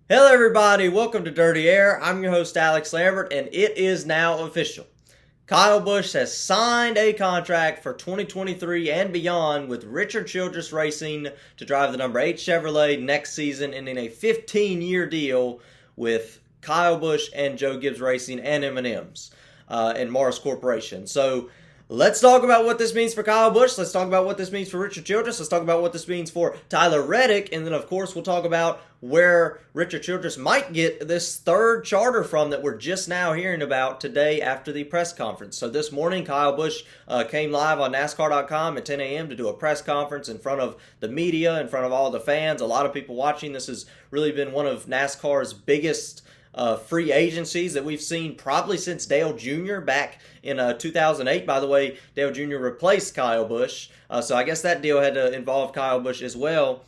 Hello, everybody. Welcome to Dirty Air. I'm your host, Alex Lambert, and it is now official. Kyle Busch has signed a contract for 2023 and beyond with Richard Childress Racing to drive the number 8 Chevrolet next season, and in a 15-year deal with Kyle Busch and Joe Gibbs Racing and M&M's and Mars Corporation. So let's talk about what this means for Kyle Busch. Let's talk about what this means for Richard Childress. Let's talk about what this means for Tyler Reddick. And then, of course, we'll talk about where Richard Childress might get this third charter from that we're just now hearing about today after the press conference. So this morning, Kyle Busch came live on NASCAR.com at 10 a.m. to do a press conference in front of the media, in front of all the fans, a lot of people watching. This has really been one of NASCAR's biggest free agencies that we've seen probably since Dale Jr. back in 2008. By the way, Dale Jr. replaced Kyle Busch, so I guess that deal had to involve Kyle Busch as well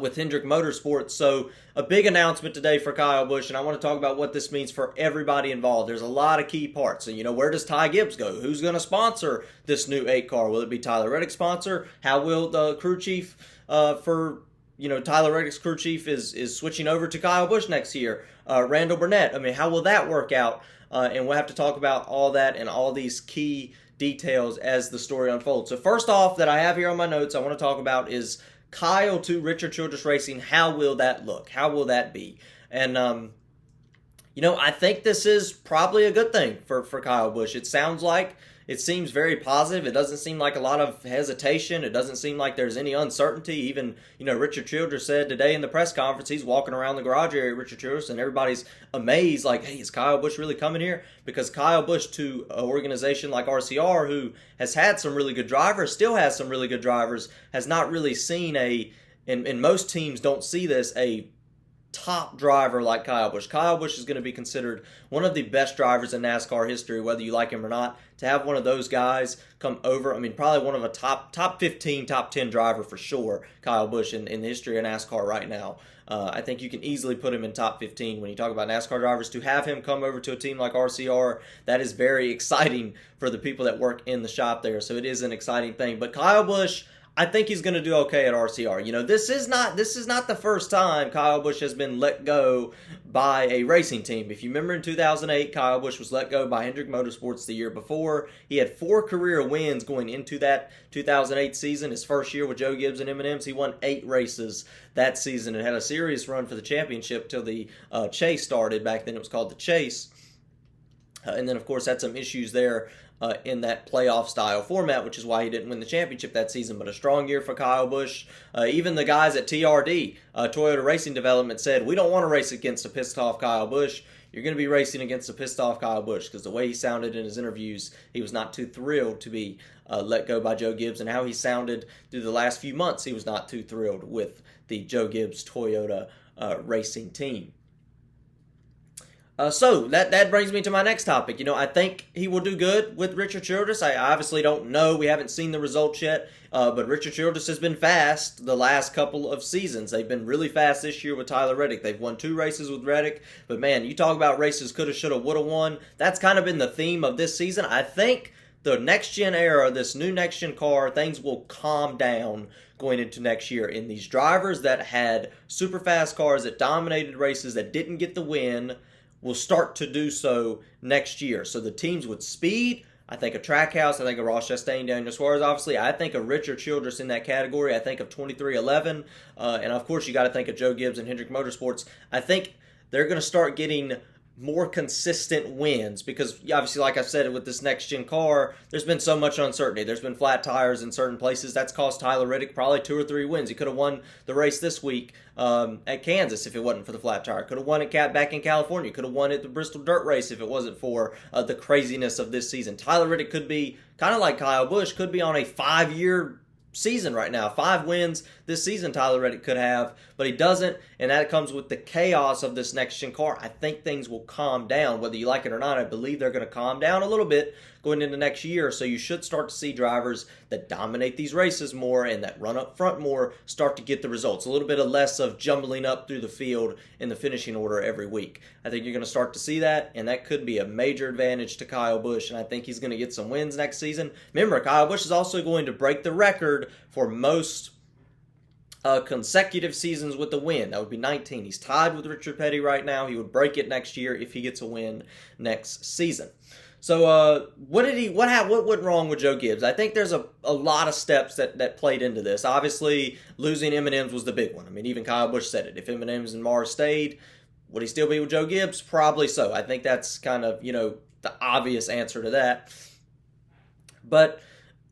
with Hendrick Motorsports. So a big announcement today for Kyle Busch, and I want to talk about what this means for everybody involved. There's a lot of key parts. So, where does Ty Gibbs go? Who's going to sponsor this new 8 car? Will it be Tyler Reddick's sponsor? How will the crew chief Tyler Reddick's crew chief is switching over to Kyle Busch next year. Randall Burnett. How will that work out? And we'll have to talk about all that and all these key details as the story unfolds. So first off, that I have here on my notes, I want to talk about is Kyle to Richard Childress Racing. How will that look? How will that be? And I think this is probably a good thing for Kyle Busch. It seems very positive. It doesn't seem like a lot of hesitation. It doesn't seem like there's any uncertainty. Even, Richard Childress said today in the press conference, he's walking around the garage area, Richard Childress, and everybody's amazed, like, hey, is Kyle Busch really coming here? Because Kyle Busch, to an organization like RCR, who has had some really good drivers, still has some really good drivers, has not really seen and most teams don't see this, a top driver like Kyle Busch. Kyle Busch is going to be considered one of the best drivers in NASCAR history, whether you like him or not. To have one of those guys come over, probably one of a top 15, top 10 driver for sure, Kyle Busch in the history of NASCAR right now. I think you can easily put him in top 15 when you talk about NASCAR drivers. To have him come over to a team like RCR, that is very exciting for the people that work in the shop there. So it is an exciting thing. But Kyle Busch, I think he's going to do okay at RCR. This is not the first time Kyle Busch has been let go by a racing team. If you remember in 2008, Kyle Busch was let go by Hendrick Motorsports the year before. He had 4 career wins going into that 2008 season. His first year with Joe Gibbs and M&M's, he won 8 races that season and had a serious run for the championship till the Chase started. Back then it was called the Chase. And then, of course, had some issues there in that playoff style format, which is why he didn't win the championship that season. But a strong year for Kyle Busch. Even the guys at TRD, Toyota Racing Development, said, we don't want to race against a pissed off Kyle Busch. You're going to be racing against a pissed off Kyle Busch, because the way he sounded in his interviews, he was not too thrilled to be let go by Joe Gibbs, and how he sounded through the last few months, he was not too thrilled with the Joe Gibbs Toyota racing team. So that brings me to my next topic. I think he will do good with Richard Childress. I obviously don't know. We haven't seen the results yet. But Richard Childress has been fast the last couple of seasons. They've been really fast this year with Tyler Reddick. They've won 2 races with Reddick. But man, you talk about races coulda, shoulda, woulda won. That's kind of been the theme of this season. I think the next-gen era, this new next-gen car, things will calm down going into next year. And these drivers that had super fast cars that dominated races that didn't get the win will start to do so next year. So the teams with speed, I think of Trackhouse, I think of Ross Chastain, Daniel Suarez, obviously. I think of Richard Childress in that category. I think of 2311. And of course, you got to think of Joe Gibbs and Hendrick Motorsports. I think they're going to start getting more consistent wins, because obviously, like I said, with this next-gen car, there's been so much uncertainty. There's been flat tires in certain places. That's cost Tyler Reddick probably 2 or 3 wins. He could have won the race this week at Kansas if it wasn't for the flat tire. Could have won it back in California. Could have won at the Bristol Dirt Race if it wasn't for the craziness of this season. Tyler Reddick could be, kind of like Kyle Busch, could be on a 5-year season right now. 5 wins this season Tyler Reddick could have, but he doesn't, and that comes with the chaos of this next-gen car. I think things will calm down, whether you like it or not. I believe they're going to calm down a little bit going into next year, so you should start to see drivers that dominate these races more and that run up front more start to get the results. A little bit of less of jumbling up through the field in the finishing order every week. I think you're going to start to see that, and that could be a major advantage to Kyle Busch, and I think he's going to get some wins next season. Remember, Kyle Busch is also going to break the record for most consecutive seasons with a win. That would be 19. He's tied with Richard Petty right now. He would break it next year if he gets a win next season. So what went wrong with Joe Gibbs? I think there's a lot of steps that played into this. Obviously, losing M&M's was the big one. I mean, even Kyle Busch said it. If M&M's and Mars stayed, would he still be with Joe Gibbs? Probably so. I think that's kind of, the obvious answer to that. But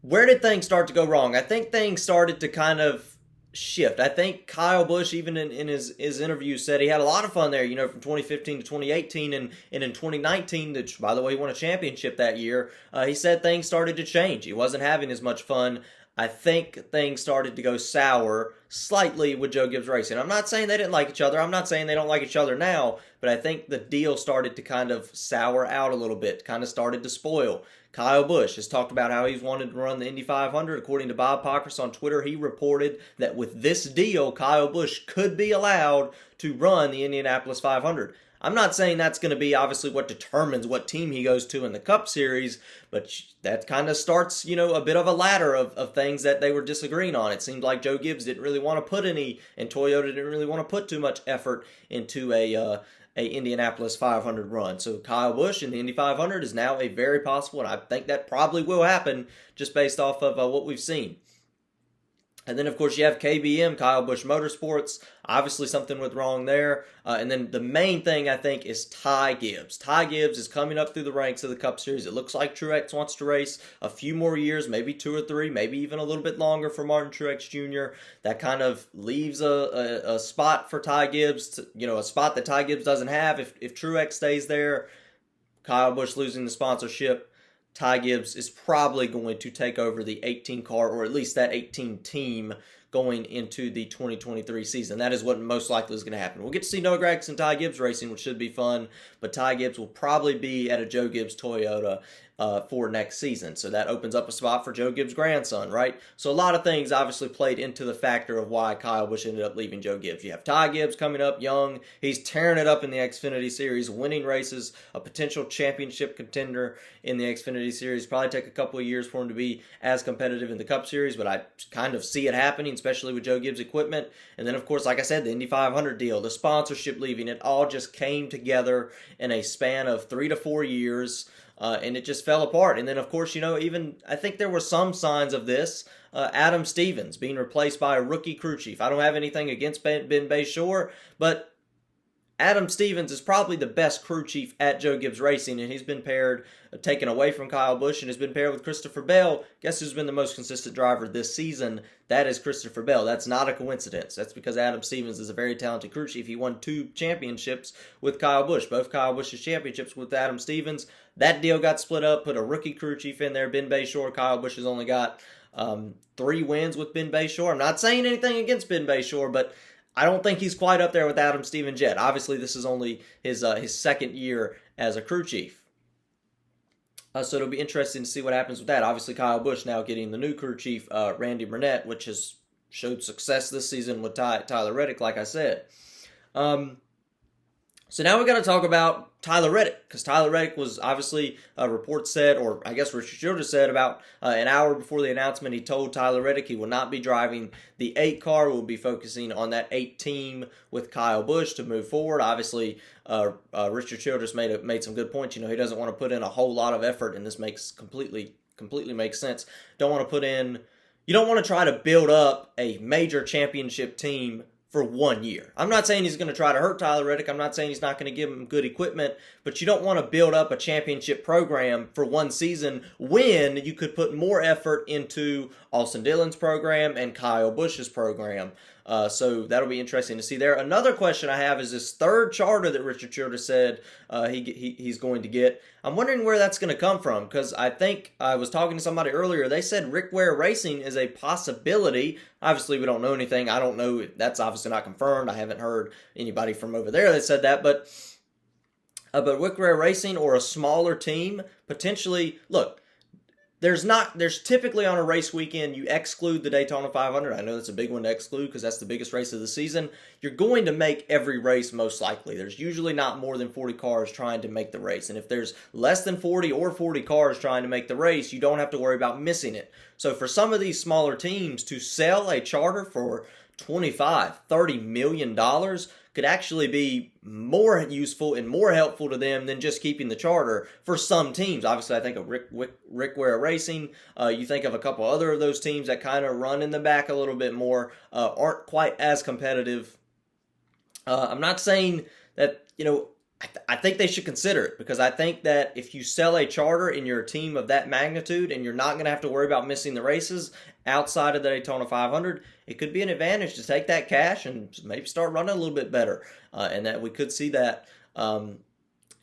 where did things start to go wrong? I think things started to kind of shift. I think Kyle Busch, even in his interview, said he had a lot of fun there, from 2015 to 2018, and in 2019, which, by the way, he won a championship that year, he said things started to change. He wasn't having as much fun. I think things started to go sour slightly with Joe Gibbs Racing. I'm not saying they didn't like each other. I'm not saying they don't like each other now, but I think the deal started to kind of sour out a little bit, kind of started to spoil. Kyle Busch has talked about how he's wanted to run the Indy 500. According to Bob Pockrass on Twitter, he reported that with this deal, Kyle Busch could be allowed to run the Indianapolis 500. I'm not saying that's going to be obviously what determines what team he goes to in the Cup Series, but that kind of starts, a bit of a ladder of things that they were disagreeing on. It seemed like Joe Gibbs didn't really want to put any, and Toyota didn't really want to put too much effort into a Indianapolis 500 run. So Kyle Busch in the Indy 500 is now a very possible, and I think that probably will happen just based off of what we've seen. And then, of course, you have KBM, Kyle Busch Motorsports. Obviously, something went wrong there. And then the main thing, I think, is Ty Gibbs. Ty Gibbs is coming up through the ranks of the Cup Series. It looks like Truex wants to race a few more years, maybe 2 or 3, maybe even a little bit longer for Martin Truex Jr. That kind of leaves a spot for Ty Gibbs, a spot that Ty Gibbs doesn't have. If Truex stays there, Kyle Busch losing the sponsorship, Ty Gibbs is probably going to take over the 18 car, or at least that 18 team, going into the 2023 season. That is what most likely is going to happen. We'll get to see Noah Gragson and Ty Gibbs racing, which should be fun, but Ty Gibbs will probably be at a Joe Gibbs Toyota for next season. So that opens up a spot for Joe Gibbs' grandson, right? So a lot of things obviously played into the factor of why Kyle Busch ended up leaving Joe Gibbs. You have Ty Gibbs coming up young. He's tearing it up in the Xfinity Series, winning races, a potential championship contender in the Xfinity Series. Probably take a couple of years for him to be as competitive in the Cup Series, but I kind of see it happening, especially with Joe Gibbs' equipment. And then, of course, like I said, the Indy 500 deal, the sponsorship leaving, it all just came together in a span of 3 to 4 years. And it just fell apart. And then, of course, even I think there were some signs of this. Adam Stevens being replaced by a rookie crew chief. I don't have anything against Ben Bayshore, but Adam Stevens is probably the best crew chief at Joe Gibbs Racing, and he's been taken away from Kyle Busch, and has been paired with Christopher Bell. Guess who's been the most consistent driver this season? That is Christopher Bell. That's not a coincidence. That's because Adam Stevens is a very talented crew chief. He won 2 championships with Kyle Busch, both Kyle Busch's championships with Adam Stevens. That deal got split up, put a rookie crew chief in there, Ben Bayshore. Kyle Busch has only got 3 wins with Ben Bayshore. I'm not saying anything against Ben Bayshore, but I don't think he's quite up there with Adam Stevens yet. Obviously, this is only his second year as a crew chief. So it'll be interesting to see what happens with that. Obviously, Kyle Busch now getting the new crew chief, Randy Burnett, which has showed success this season with Tyler Reddick, like I said. So now we got to talk about Tyler Reddick, because Tyler Reddick was obviously, reports said, or I guess Richard Childress said about an hour before the announcement, he told Tyler Reddick he will not be driving the 8 car, will be focusing on that 8 team with Kyle Busch to move forward. Obviously, Richard Childress made some good points. He doesn't want to put in a whole lot of effort, and this makes completely makes sense. You don't want to try to build up a major championship team for 1 year. I'm not saying he's going to try to hurt Tyler Reddick. I'm not saying he's not going to give him good equipment, but you don't want to build up a championship program for 1 season when you could put more effort into Austin Dillon's program and Kyle Busch's program. So that'll be interesting to see there. Another question I have is this 3rd charter that Richard Childress said he's going to get. I'm wondering where that's going to come from, because I think I was talking to somebody earlier. They said Rick Ware Racing is a possibility. Obviously, we don't know anything. I don't know. That's obviously not confirmed. I haven't heard anybody from over there that said that. But Rick Ware Racing or a smaller team, potentially, look, There's typically on a race weekend, you exclude the Daytona 500. I know that's a big one to exclude because that's the biggest race of the season. You're going to make every race most likely. There's usually not more than 40 cars trying to make the race. And if there's less than 40 or 40 cars trying to make the race, you don't have to worry about missing it. So for some of these smaller teams to sell a charter for $25-30 million could actually be more useful and more helpful to them than just keeping the charter for some teams. Obviously, I think of Rick Ware Racing. You think of a couple other of those teams that kind of run in the back a little bit more, aren't quite as competitive. I'm not saying that, I think they should consider it, because I think that if you sell a charter and you're a team of that magnitude and you're not going to have to worry about missing the races outside of the Daytona 500, it could be an advantage to take that cash and maybe start running a little bit better, and that we could see that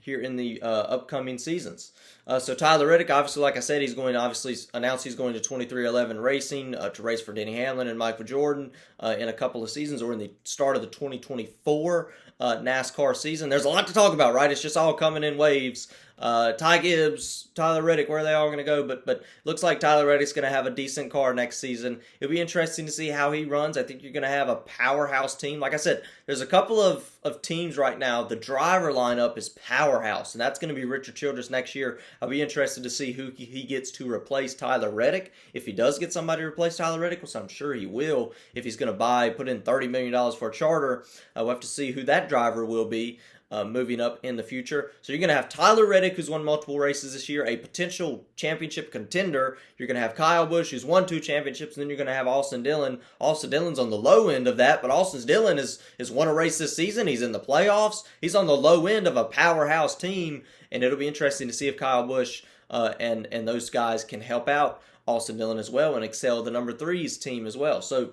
here in the upcoming seasons. So Tyler Reddick, obviously, like I said, he's going to obviously announce he's going to 2311 Racing to race for Denny Hamlin and Michael Jordan in a couple of seasons, or in the start of the 2024 NASCAR season. There's a lot to talk about, right? It's just all coming in waves. Ty Gibbs, Tyler Reddick, where are they all going to go? But looks like Tyler Reddick's going to have a decent car next season. It'll be interesting to see how he runs. I think you're going to have a powerhouse team. Like I said, there's a couple of teams right now. The driver lineup is powerhouse, and that's going to be Richard Childress next year. I'll be interested to see who he gets to replace Tyler Reddick. If he does get somebody to replace Tyler Reddick, which I'm sure he will, if he's going to put in $30 million for a charter, we'll have to see who that driver will be moving up in the future. So you're going to have Tyler Reddick, who's won multiple races this year, a potential championship contender. You're going to have Kyle Busch, who's won 2 championships, and then you're going to have Austin Dillon. Austin Dillon's on the low end of that, but Austin Dillon has won a race this season. He's in the playoffs. He's on the low end of a powerhouse team, and it'll be interesting to see if Kyle Busch and those guys can help out Austin Dillon as well and excel the number 3's team as well. So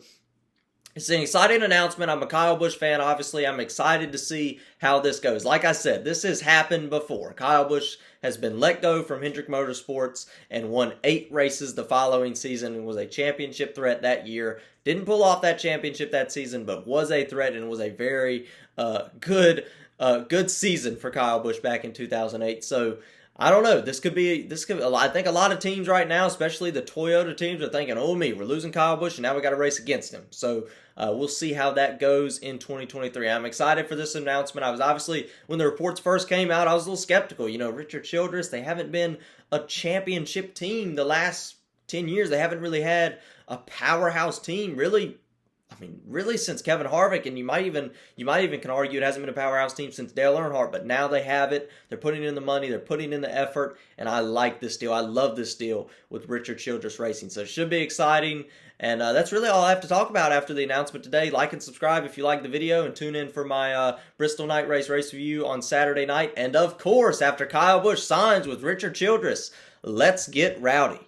it's an exciting announcement. I'm a Kyle Busch fan, obviously. I'm excited to see how this goes. Like I said, this has happened before. Kyle Busch has been let go from Hendrick Motorsports and won 8 races the following season and was a championship threat that year. Didn't pull off that championship that season, but was a threat and was a very good season for Kyle Busch back in 2008. So I don't know. I think a lot of teams right now, especially the Toyota teams, are thinking, oh me, we're losing Kyle Busch and now we got to race against him. So we'll see how that goes in 2023. I'm excited for this announcement. I was obviously, when the reports first came out, I was a little skeptical. Richard Childress, they haven't been a championship team the last 10 years. They haven't really had a powerhouse team, really since Kevin Harvick, and you might even can argue it hasn't been a powerhouse team since Dale Earnhardt, but now they have it. They're putting in the money, they're putting in the effort, and I like this deal. I love this deal with Richard Childress Racing. So it should be exciting, and that's really all I have to talk about after the announcement today. Like and subscribe if you like the video, and tune in for my Bristol Night Race review on Saturday night. And of course, after Kyle Busch signs with Richard Childress, let's get rowdy.